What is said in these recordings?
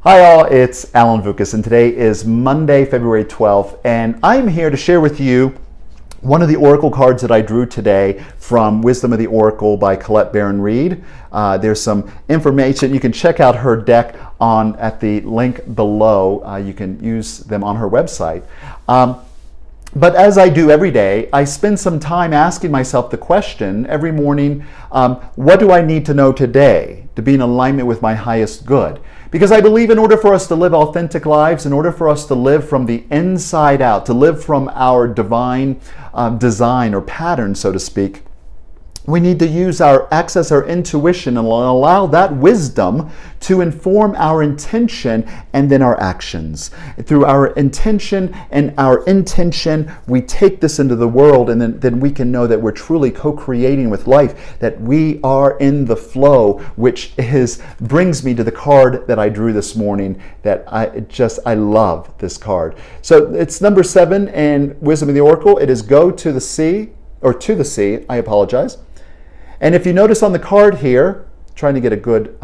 Hi all, it's Alan Vukas, and today is Monday, February 12th, and I'm here to share with you one of the oracle cards that I drew today from Wisdom of the Oracle by Colette Baron Reid. There's some information. You can check out her deck at the link below. You can use them on her website. But as I do every day, I spend some time asking myself the question every morning, what do I need to know today to be in alignment with my highest good? Because I believe in order for us to live authentic lives, in order for us to live from the inside out, to live from our divine design or pattern, so to speak, we need to access our intuition and allow that wisdom to inform our intention and then our actions. Through our intention and our intention, we take this into the world, and then we can know that we're truly co-creating with life, that we are in the flow, which brings me to the card that I drew this morning that I love this card. So it's number 7 in Wisdom of the Oracle. It is go to the sea, or to the sea, I apologize. And if you notice on the card here, trying to get a good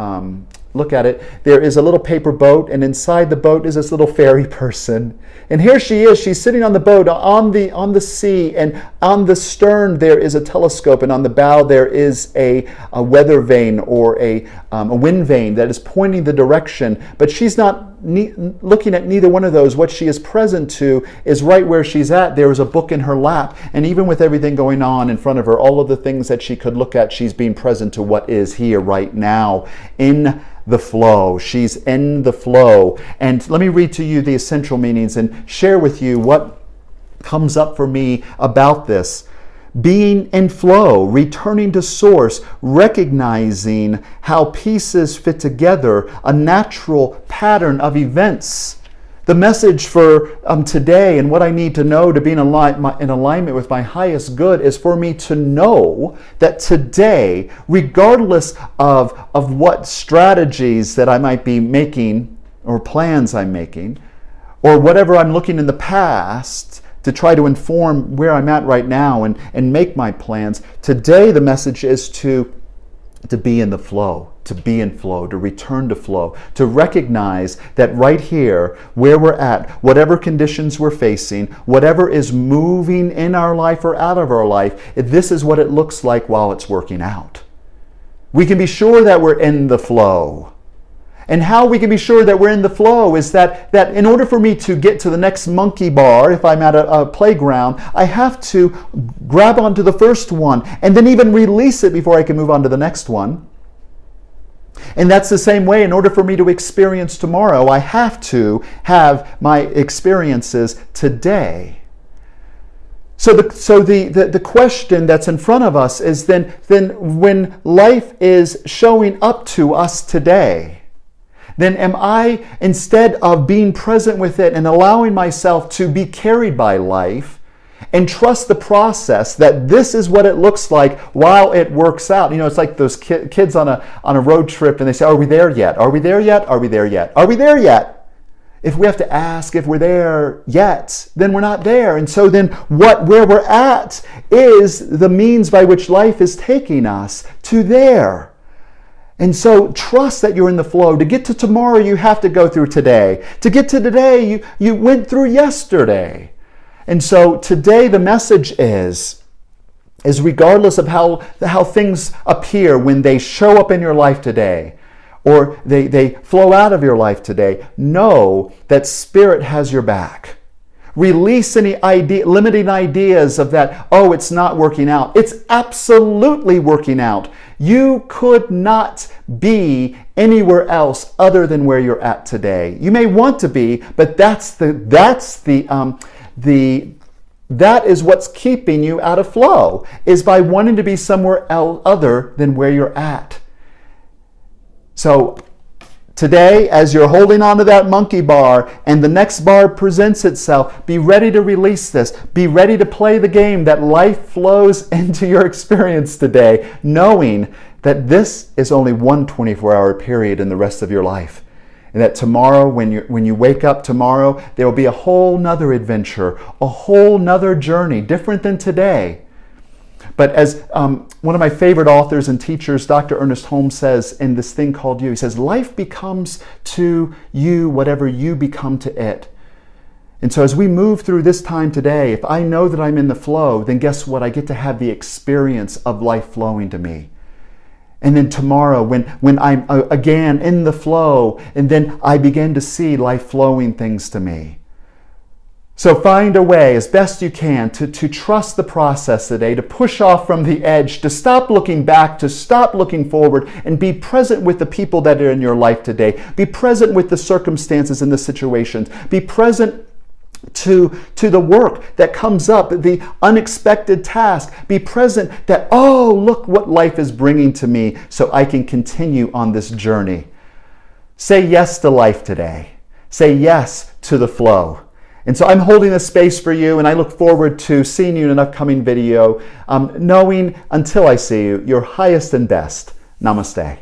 look at it, there is a little paper boat, and inside the boat is this little fairy person. And here she is, she's sitting on the boat on the sea, and on the stern there is a telescope, and on the bow there is a weather vane or a wind vane that is pointing the direction, but she's not looking at neither one of those. What she is present to is right where she's at. There is a book in her lap, and even with everything going on in front of her, all of the things that she could look at, she's being present to what is here right now in the flow. She's in the flow. And let me read to you the essential meanings and share with you what comes up for me about this. Being in flow, returning to source, recognizing how pieces fit together, a natural pattern of events. The message for today and what I need to know to be in alignment with my highest good is for me to know that today, regardless of what strategies that I might be making or plans I'm making, or whatever I'm looking in the past to try to inform where I'm at right now and make my plans, today the message is to be in the flow. To be in flow, to return to flow, to recognize that right here, where we're at, whatever conditions we're facing, whatever is moving in our life or out of our life, this is what it looks like while it's working out. We can be sure that we're in the flow. And how we can be sure that we're in the flow is that in order for me to get to the next monkey bar, if I'm at a playground, I have to grab onto the first one and then even release it before I can move on to the next one. And that's the same way. In order for me to experience tomorrow, I have to have my experiences today. So the question that's in front of us is then when life is showing up to us today, then am I, instead of being present with it and allowing myself to be carried by life and trust the process, that this is what it looks like while it works out? You know, it's like those kids on a road trip, and they say, are we there yet? Are we there yet? Are we there yet? Are we there yet? If we have to ask if we're there yet, then we're not there. And so then where we're at is the means by which life is taking us to there. And so trust that you're in the flow. To get to tomorrow, you have to go through today. To get to today, you went through yesterday. And so today the message is regardless of how things appear when they show up in your life today, or they flow out of your life today, know that Spirit has your back. Release any limiting ideas of that, oh, it's not working out. It's absolutely working out. You could not be anywhere else other than where you're at today. You may want to be, but that is what's keeping you out of flow, is by wanting to be somewhere else other than where you're at. So today, as you're holding on to that monkey bar and the next bar presents itself, be ready to release this. Be ready to play the game that life flows into your experience today, knowing that this is only one 24-hour period in the rest of your life. And that tomorrow, when you wake up tomorrow, there will be a whole nother adventure, a whole nother journey, different than today. But as one of my favorite authors and teachers, Dr. Ernest Holmes, says in this thing called You, he says, life becomes to you whatever you become to it. And so as we move through this time today, if I know that I'm in the flow, then guess what? I get to have the experience of life flowing to me. And then tomorrow, when I'm again in the flow, and then I begin to see life flowing things to me. So find a way as best you can to trust the process today, to push off from the edge, to stop looking back, to stop looking forward, and be present with the people that are in your life today. Be present with the circumstances and the situations. Be present to the work that comes up, the unexpected task. Be present that, oh, look what life is bringing to me so I can continue on this journey. Say yes to life today. Say yes to the flow. And so I'm holding a space for you, and I look forward to seeing you in an upcoming video, knowing until I see you, your highest and best. Namaste.